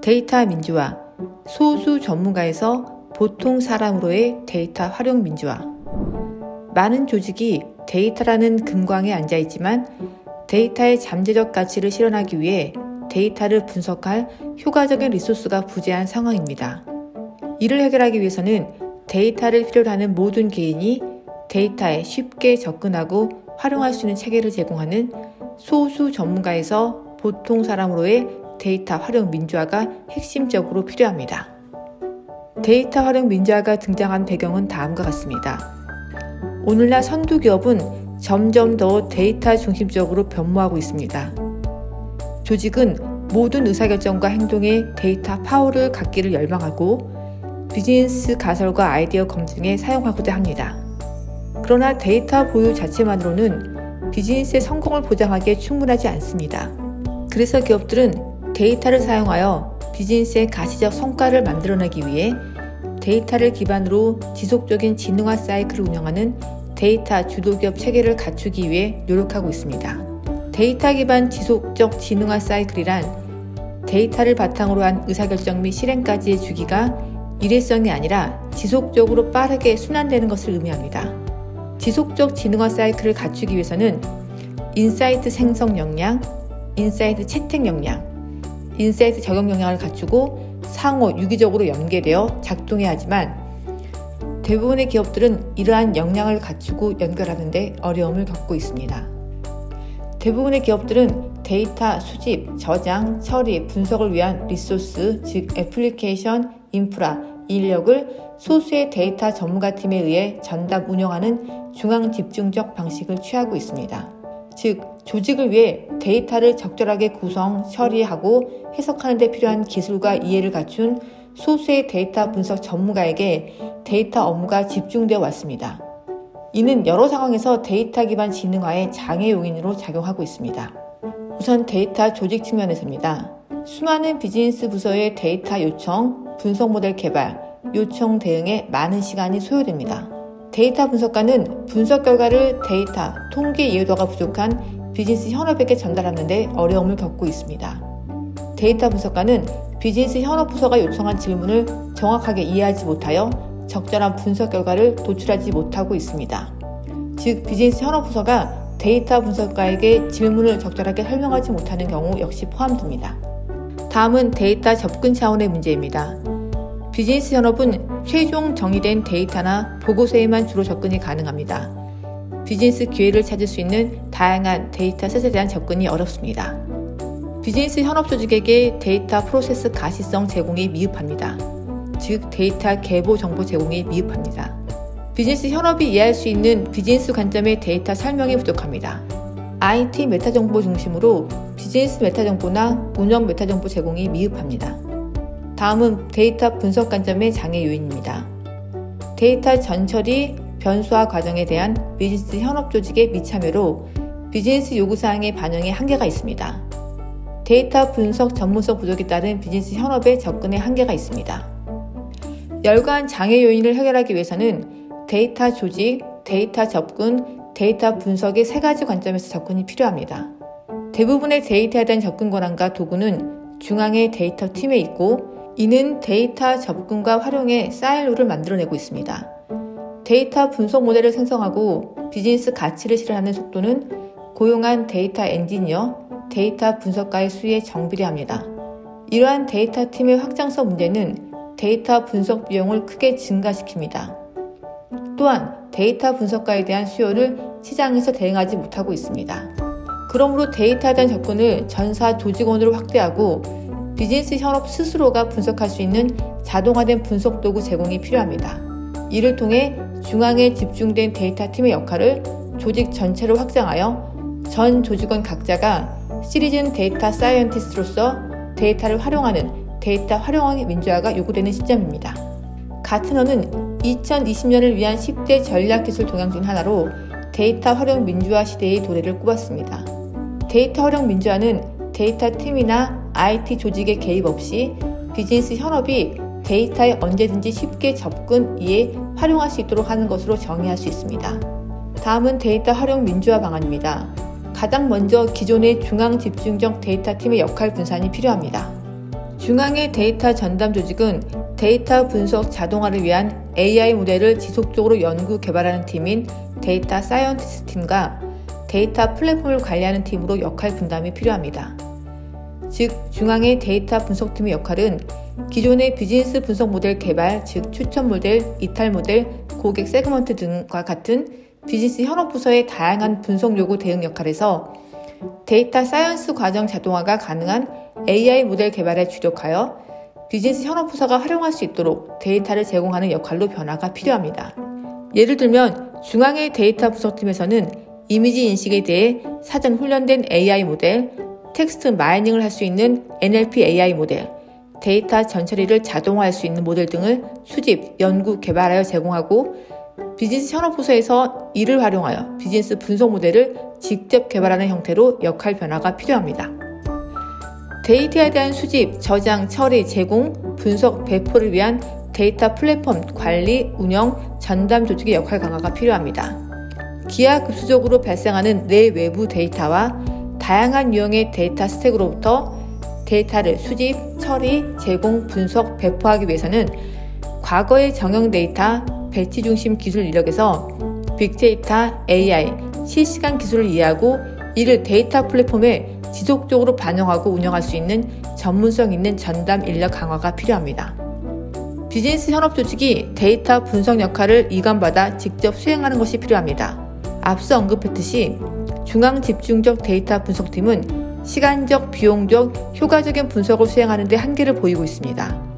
데이터 민주화, 소수 전문가에서 보통 사람으로의 데이터 활용 민주화. 많은 조직이 데이터라는 금광에 앉아있지만 데이터의 잠재적 가치를 실현하기 위해 데이터를 분석할 효과적인 리소스가 부재한 상황입니다. 이를 해결하기 위해서는 데이터를 필요로 하는 모든 개인이 데이터에 쉽게 접근하고 활용할 수 있는 체계를 제공하는 소수 전문가에서 보통 사람으로의 데이터 활용 민주화가 핵심적으로 필요합니다. 데이터 활용 민주화가 등장한 배경은 다음과 같습니다. 오늘날 선두 기업은 점점 더 데이터 중심적으로 변모하고 있습니다. 조직은 모든 의사결정과 행동에 데이터 파워를 갖기를 열망하고 비즈니스 가설과 아이디어 검증에 사용하고자 합니다. 그러나 데이터 보유 자체만으로는 비즈니스의 성공을 보장하기에 충분하지 않습니다. 그래서 기업들은 데이터를 사용하여 비즈니스의 가시적 성과를 만들어내기 위해 데이터를 기반으로 지속적인 진흥화 사이클을 운영하는 데이터 주도기업 체계를 갖추기 위해 노력하고 있습니다. 데이터 기반 지속적 진흥화 사이클이란 데이터를 바탕으로 한 의사결정 및 실행까지의 주기가 일회성이 아니라 지속적으로 빠르게 순환되는 것을 의미합니다. 지속적 진흥화 사이클을 갖추기 위해서는 인사이트 생성 역량, 인사이트 채택 역량, 인사이트 적용 역량을 갖추고 상호 유기적으로 연계되어 작동해야 하지만 대부분의 기업들은 이러한 역량을 갖추고 연결하는 데 어려움을 겪고 있습니다. 대부분의 기업들은 데이터 수집, 저장, 처리, 분석을 위한 리소스, 즉 애플리케이션, 인프라, 인력을 소수의 데이터 전문가팀에 의해 전담 운영하는 중앙 집중적 방식을 취하고 있습니다. 즉, 조직을 위해 데이터를 적절하게 구성, 처리하고 해석하는 데 필요한 기술과 이해를 갖춘 소수의 데이터 분석 전문가에게 데이터 업무가 집중되어 왔습니다. 이는 여러 상황에서 데이터 기반 진흥화의 장애 요인으로 작용하고 있습니다. 우선 데이터 조직 측면에서입니다. 수많은 비즈니스 부서의 데이터 요청, 분석 모델 개발, 요청 대응에 많은 시간이 소요됩니다. 데이터 분석가는 분석 결과를 데이터, 통계 이해도가 부족한 비즈니스 현업에게 전달하는 데 어려움을 겪고 있습니다. 데이터 분석가는 비즈니스 현업 부서가 요청한 질문을 정확하게 이해하지 못하여 적절한 분석 결과를 도출하지 못하고 있습니다. 즉, 비즈니스 현업 부서가 데이터 분석가에게 질문을 적절하게 설명하지 못하는 경우 역시 포함됩니다. 다음은 데이터 접근 차원의 문제입니다. 비즈니스 현업은 최종 정의된 데이터나 보고서에만 주로 접근이 가능합니다. 비즈니스 기회를 찾을 수 있는 다양한 데이터셋에 대한 접근이 어렵습니다. 비즈니스 현업 조직에게 데이터 프로세스 가시성 제공이 미흡합니다. 즉, 데이터 계보 정보 제공이 미흡합니다. 비즈니스 현업이 이해할 수 있는 비즈니스 관점의 데이터 설명이 부족합니다. IT 메타정보 중심으로 비즈니스 메타정보나 운영 메타정보 제공이 미흡합니다. 다음은 데이터 분석 관점의 장애 요인입니다. 데이터 전처리, 변수화 과정에 대한 비즈니스 현업 조직의 미참여로 비즈니스 요구사항의 반영에 한계가 있습니다. 데이터 분석 전문성 부족에 따른 비즈니스 현업의 접근에 한계가 있습니다. 열거한 장애 요인을 해결하기 위해서는 데이터 조직, 데이터 접근, 데이터 분석의 세 가지 관점에서 접근이 필요합니다. 대부분의 데이터에 대한 접근 권한과 도구는 중앙의 데이터 팀에 있고 이는 데이터 접근과 활용에 사일로를 만들어내고 있습니다. 데이터 분석 모델을 생성하고 비즈니스 가치를 실현하는 속도는 고용한 데이터 엔지니어, 데이터 분석가의 수에 정비례합니다. 이러한 데이터 팀의 확장성 문제는 데이터 분석 비용을 크게 증가시킵니다. 또한 데이터 분석가에 대한 수요를 시장에서 대응하지 못하고 있습니다. 그러므로 데이터에 대한 접근을 전사 조직원으로 확대하고 비즈니스 현업 스스로가 분석할 수 있는 자동화된 분석 도구 제공이 필요합니다. 이를 통해 중앙에 집중된 데이터 팀의 역할을 조직 전체로 확장하여 전 조직원 각자가 시리즌 데이터 사이언티스트로서 데이터를 활용하는 데이터 활용의 민주화가 요구되는 시점입니다. 가트너는 2020년을 위한 10대 전략기술 동향 중 하나로 데이터 활용 민주화 시대의 도래를 꼽았습니다. 데이터 활용 민주화는 데이터 팀이나 IT 조직의 개입 없이 비즈니스 현업이 데이터에 언제든지 쉽게 접근, 이해, 활용할 수 있도록 하는 것으로 정의할 수 있습니다. 다음은 데이터 활용 민주화 방안입니다. 가장 먼저 기존의 중앙 집중적 데이터 팀의 역할 분산이 필요합니다. 중앙의 데이터 전담 조직은 데이터 분석 자동화를 위한 AI 모델을 지속적으로 연구 개발하는 팀인 데이터 사이언티스트 팀과 데이터 플랫폼을 관리하는 팀으로 역할 분담이 필요합니다. 즉, 중앙의 데이터 분석팀의 역할은 기존의 비즈니스 분석 모델 개발, 즉 추천 모델, 이탈 모델, 고객 세그먼트 등과 같은 비즈니스 현업 부서의 다양한 분석 요구 대응 역할에서 데이터 사이언스 과정 자동화가 가능한 AI 모델 개발에 주력하여 비즈니스 현업 부서가 활용할 수 있도록 데이터를 제공하는 역할로 변화가 필요합니다. 예를 들면 중앙의 데이터 분석팀에서는 이미지 인식에 대해 사전 훈련된 AI 모델, 텍스트 마이닝을 할 수 있는 NLP AI 모델, 데이터 전처리를 자동화할 수 있는 모델 등을 수집, 연구, 개발하여 제공하고 비즈니스 현업 부서에서 이를 활용하여 비즈니스 분석 모델을 직접 개발하는 형태로 역할 변화가 필요합니다. 데이터에 대한 수집, 저장, 처리, 제공, 분석, 배포를 위한 데이터 플랫폼 관리, 운영, 전담 조직의 역할 강화가 필요합니다. 기하급수적으로 발생하는 내외부 데이터와 다양한 유형의 데이터 스택으로부터 데이터를 수집, 처리, 제공, 분석, 배포하기 위해서는 과거의 정형 데이터, 배치 중심 기술 이력에서 빅데이터, AI, 실시간 기술을 이해하고 이를 데이터 플랫폼에 지속적으로 반영하고 운영할 수 있는 전문성 있는 전담 인력 강화가 필요합니다. 비즈니스 현업 조직이 데이터 분석 역할을 이관받아 직접 수행하는 것이 필요합니다. 앞서 언급했듯이 중앙 집중적 데이터 분석팀은 시간적, 비용적, 효과적인 분석을 수행하는 데 한계를 보이고 있습니다.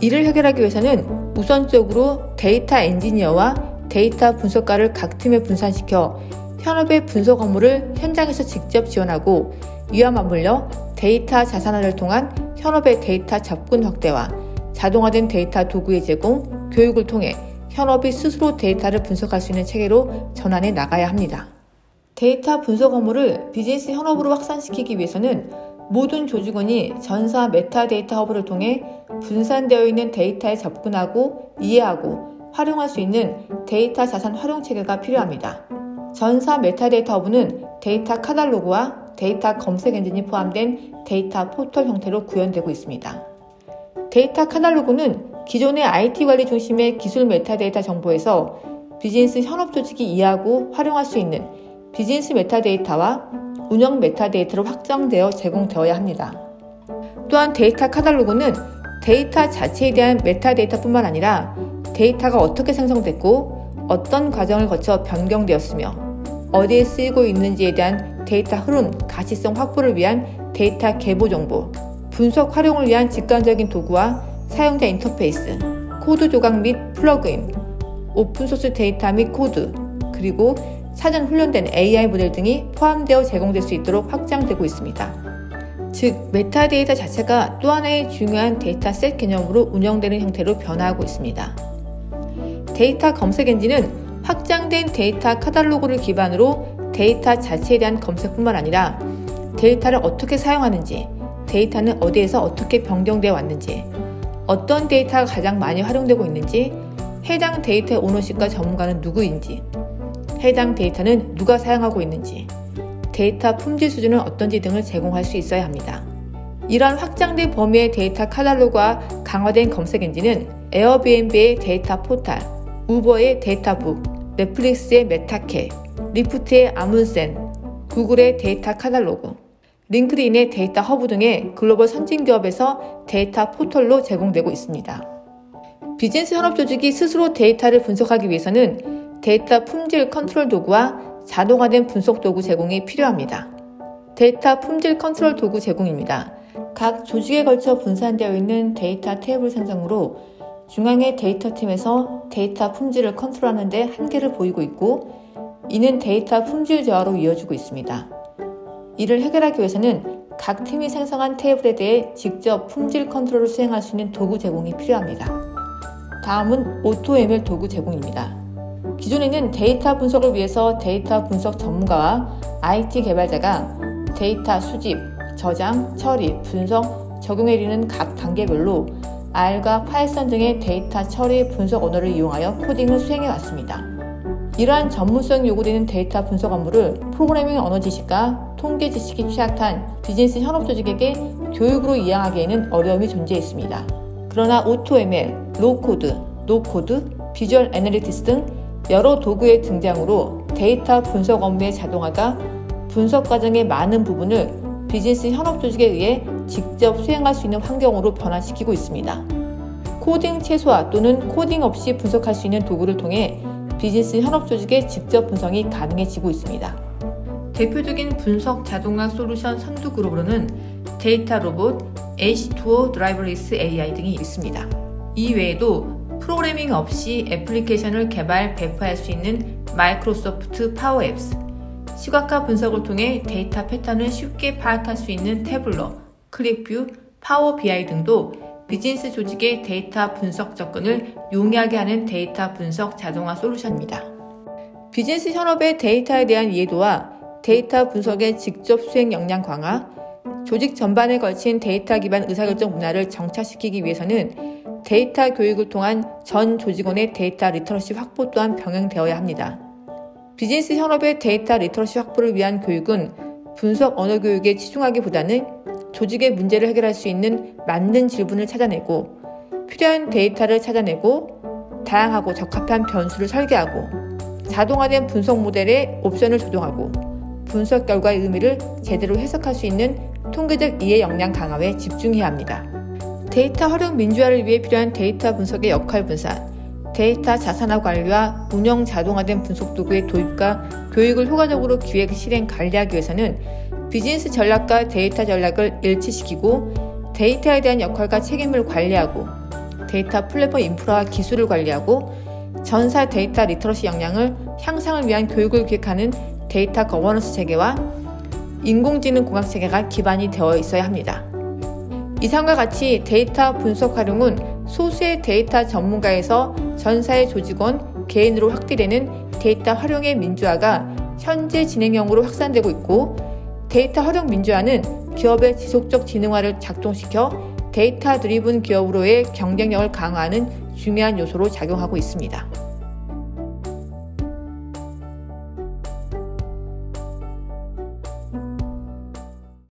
이를 해결하기 위해서는 우선적으로 데이터 엔지니어와 데이터 분석가를 각 팀에 분산시켜 현업의 분석 업무를 현장에서 직접 지원하고 이와 맞물려 데이터 자산화를 통한 현업의 데이터 접근 확대와 자동화된 데이터 도구의 제공, 교육을 통해 현업이 스스로 데이터를 분석할 수 있는 체계로 전환해 나가야 합니다. 데이터 분석 업무를 비즈니스 현업으로 확산시키기 위해서는 모든 조직원이 전사 메타데이터 허브를 통해 분산되어 있는 데이터에 접근하고 이해하고 활용할 수 있는 데이터 자산 활용 체계가 필요합니다. 전사 메타데이터 허브는 데이터 카탈로그와 데이터 검색 엔진이 포함된 데이터 포털 형태로 구현되고 있습니다. 데이터 카탈로그는 기존의 IT 관리 중심의 기술 메타데이터 정보에서 비즈니스 현업 조직이 이해하고 활용할 수 있는 비즈니스 메타데이터와 운영 메타데이터로 확장되어 제공되어야 합니다. 또한 데이터 카탈로그는 데이터 자체에 대한 메타데이터뿐만 아니라 데이터가 어떻게 생성됐고 어떤 과정을 거쳐 변경되었으며 어디에 쓰이고 있는지에 대한 데이터 흐름, 가시성 확보를 위한 데이터 계보 정보, 분석 활용을 위한 직관적인 도구와 사용자 인터페이스, 코드 조각 및 플러그인, 오픈소스 데이터 및 코드, 그리고 사전 훈련된 AI 모델 등이 포함되어 제공될 수 있도록 확장되고 있습니다. 즉, 메타데이터 자체가 또 하나의 중요한 데이터셋 개념으로 운영되는 형태로 변화하고 있습니다. 데이터 검색 엔진은 확장된 데이터 카탈로그를 기반으로 데이터 자체에 대한 검색뿐만 아니라 데이터를 어떻게 사용하는지, 데이터는 어디에서 어떻게 변경되어 왔는지, 어떤 데이터가 가장 많이 활용되고 있는지, 해당 데이터의 오너십과 전문가는 누구인지, 해당 데이터는 누가 사용하고 있는지, 데이터 품질 수준은 어떤지 등을 제공할 수 있어야 합니다. 이러한 확장된 범위의 데이터 카탈로그와 강화된 검색 엔진은 에어비앤비의 데이터 포탈, 우버의 데이터북, 넷플릭스의 메타캐, 리프트의 아문센, 구글의 데이터 카탈로그, 링크드인의 데이터 허브 등의 글로벌 선진 기업에서 데이터 포털로 제공되고 있습니다. 비즈니스 현업 조직이 스스로 데이터를 분석하기 위해서는 데이터 품질 컨트롤 도구와 자동화된 분석 도구 제공이 필요합니다. 데이터 품질 컨트롤 도구 제공입니다. 각 조직에 걸쳐 분산되어 있는 데이터 테이블 생성으로 중앙의 데이터 팀에서 데이터 품질을 컨트롤하는 데 한계를 보이고 있고 이는 데이터 품질 저하로 이어지고 있습니다. 이를 해결하기 위해서는 각 팀이 생성한 테이블에 대해 직접 품질 컨트롤을 수행할 수 있는 도구 제공이 필요합니다. 다음은 오토ML 도구 제공입니다. 기존에는 데이터 분석을 위해서 데이터 분석 전문가와 IT 개발자가 데이터 수집, 저장, 처리, 분석, 적용에 이르는 각 단계별로 R과 파이썬 등의 데이터 처리 분석 언어를 이용하여 코딩을 수행해 왔습니다. 이러한 전문성이 요구되는 데이터 분석 업무를 프로그래밍 언어 지식과 통계 지식이 취약한 비즈니스 현업 조직에게 교육으로 이해하기에는 어려움이 존재했습니다. 그러나 AutoML, 로코드, 노코드, 비주얼 애널리티스 등 여러 도구의 등장으로 데이터 분석 업무의 자동화가 분석 과정의 많은 부분을 비즈니스 현업 조직에 의해 직접 수행할 수 있는 환경으로 변화시키고 있습니다. 코딩 최소화 또는 코딩 없이 분석할 수 있는 도구를 통해 비즈니스 현업 조직의 직접 분석이 가능해지고 있습니다. 대표적인 분석 자동화 솔루션 선두 그룹으로는 데이터 로봇, H2O 드라이버리스 AI 등이 있습니다. 이 외에도 프로그래밍 없이 애플리케이션을 개발, 배포할 수 있는 마이크로소프트 파워 앱스, 시각화 분석을 통해 데이터 패턴을 쉽게 파악할 수 있는 태블러, 클릭뷰, 파워 BI 등도 비즈니스 조직의 데이터 분석 접근을 용이하게 하는 데이터 분석 자동화 솔루션입니다. 비즈니스 현업의 데이터에 대한 이해도와 데이터 분석의 직접 수행 역량 강화, 조직 전반에 걸친 데이터 기반 의사결정 문화를 정착시키기 위해서는 데이터 교육을 통한 전 조직원의 데이터 리터러시 확보 또한 병행되어야 합니다. 비즈니스 현업의 데이터 리터러시 확보를 위한 교육은 분석 언어 교육에 치중하기보다는 조직의 문제를 해결할 수 있는 맞는 질문을 찾아내고 필요한 데이터를 찾아내고 다양하고 적합한 변수를 설계하고 자동화된 분석 모델의 옵션을 조정하고 분석 결과의 의미를 제대로 해석할 수 있는 통계적 이해 역량 강화에 집중해야 합니다. 데이터 활용 민주화를 위해 필요한 데이터 분석의 역할 분산, 데이터 자산화 관리와 운영 자동화된 분석 도구의 도입과 교육을 효과적으로 기획, 실행, 관리하기 위해서는 비즈니스 전략과 데이터 전략을 일치시키고 데이터에 대한 역할과 책임을 관리하고 데이터 플랫폼 인프라와 기술을 관리하고 전사 데이터 리터러시 역량을 향상을 위한 교육을 기획하는 데이터 거버넌스 체계와 인공지능 공학 체계가 기반이 되어 있어야 합니다. 이상과 같이 데이터 분석 활용은 소수의 데이터 전문가에서 전사의 조직원, 개인으로 확대되는 데이터 활용의 민주화가 현재 진행형으로 확산되고 있고 데이터 활용 민주화는 기업의 지속적 지능화를 작동시켜 데이터 드리븐 기업으로의 경쟁력을 강화하는 중요한 요소로 작용하고 있습니다.